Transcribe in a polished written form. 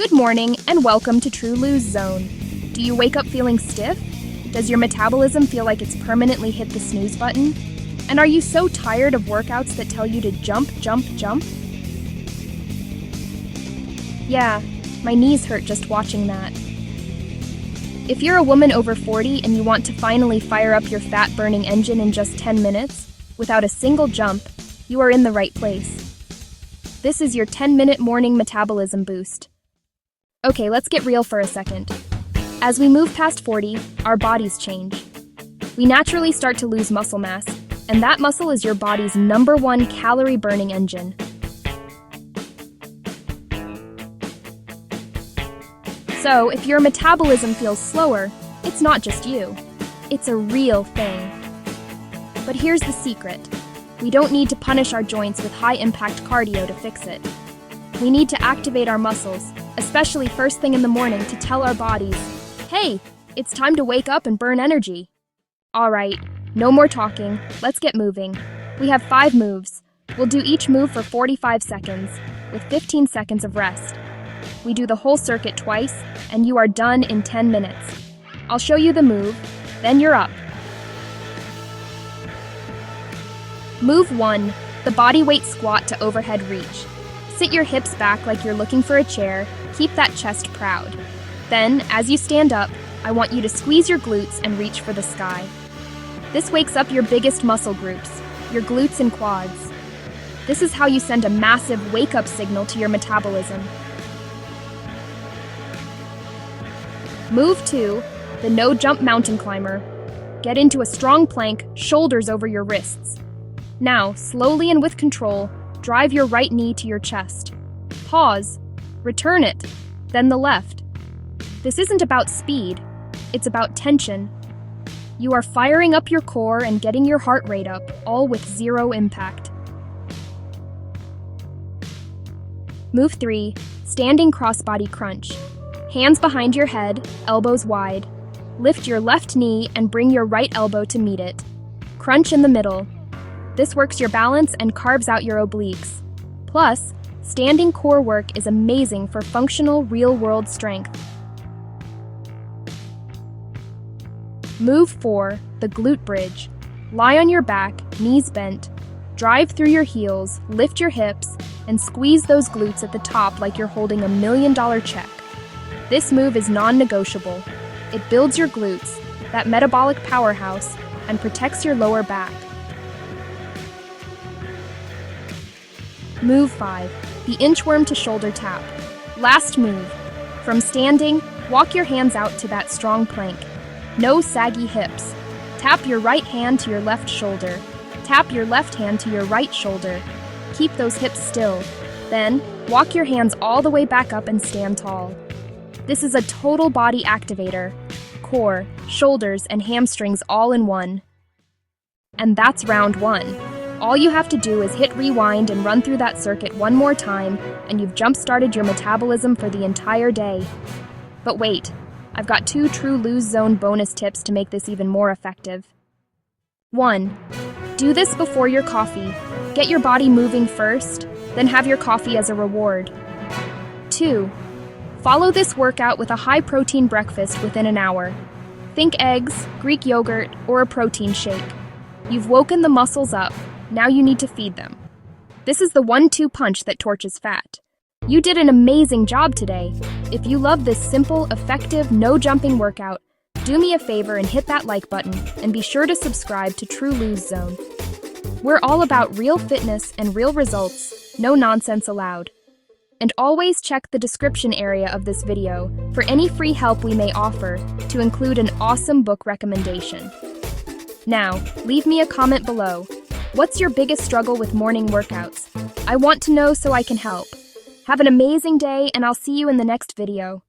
Good morning and welcome to True Lose Zone. Do you wake up feeling stiff? Does your metabolism feel like it's permanently hit the snooze button? And are you so tired of workouts that tell you to jump, jump, jump? Yeah, my knees hurt just watching that. If you're a woman over 40 and you want to finally fire up your fat-burning engine in just 10 minutes, without a single jump, you are in the right place. This is your 10-minute morning metabolism boost. Okay, let's get real for a second. As we move past 40, our bodies change. We naturally start to lose muscle mass, and that muscle is your body's #1 calorie-burning engine. So, if your metabolism feels slower, it's not just you. It's a real thing. But here's the secret. We don't need to punish our joints with high-impact cardio to fix it. We need to activate our muscles, especially first thing in the morning, to tell our bodies, hey, it's time to wake up and burn energy. All right, no more talking, let's get moving. We have 5 moves. We'll do each move for 45 seconds, with 15 seconds of rest. We do the whole circuit twice, and you are done in 10 minutes. I'll show you the move, then you're up. Move 1, the body weight squat to overhead reach. Sit your hips back like you're looking for a chair, keep that chest proud. Then, as you stand up, I want you to squeeze your glutes and reach for the sky. This wakes up your biggest muscle groups, your glutes and quads. This is how you send a massive wake-up signal to your metabolism. Move 2, the no-jump mountain climber. Get into a strong plank, shoulders over your wrists. Now, slowly and with control, drive your right knee to your chest. Pause. Return it. Then the left. This isn't about speed. It's about tension. You are firing up your core and getting your heart rate up, all with 0 impact. Move 3, standing crossbody crunch. Hands behind your head, elbows wide. Lift your left knee and bring your right elbow to meet it. Crunch in the middle. This works your balance and carves out your obliques. Plus, standing core work is amazing for functional, real-world strength. Move 4, the glute bridge. Lie on your back, knees bent. Drive through your heels, lift your hips, and squeeze those glutes at the top like you're holding $1 million check. This move is non-negotiable. It builds your glutes, that metabolic powerhouse, and protects your lower back. Move 5, the inchworm to shoulder tap. Last move. From standing, walk your hands out to that strong plank. No saggy hips. Tap your right hand to your left shoulder. Tap your left hand to your right shoulder. Keep those hips still. Then, walk your hands all the way back up and stand tall. This is a total body activator. Core, shoulders, and hamstrings all in one. And that's round 1. All you have to do is hit rewind and run through that circuit one more time, and you've jump-started your metabolism for the entire day. But wait, I've got 2 True Lose Zone bonus tips to make this even more effective. 1. Do this before your coffee. Get your body moving first, then have your coffee as a reward. 2. Follow this workout with a high-protein breakfast within an hour. Think eggs, Greek yogurt, or a protein shake. You've woken the muscles up. Now you need to feed them. This is the 1-2 punch that torches fat. You did an amazing job today. If you love this simple, effective, no-jumping workout, do me a favor and hit that like button, and be sure to subscribe to True Lose Zone. We're all about real fitness and real results, no nonsense allowed. And always check the description area of this video for any free help we may offer, to include an awesome book recommendation. Now, leave me a comment below. What's your biggest struggle with morning workouts? I want to know so I can help. Have an amazing day, and I'll see you in the next video.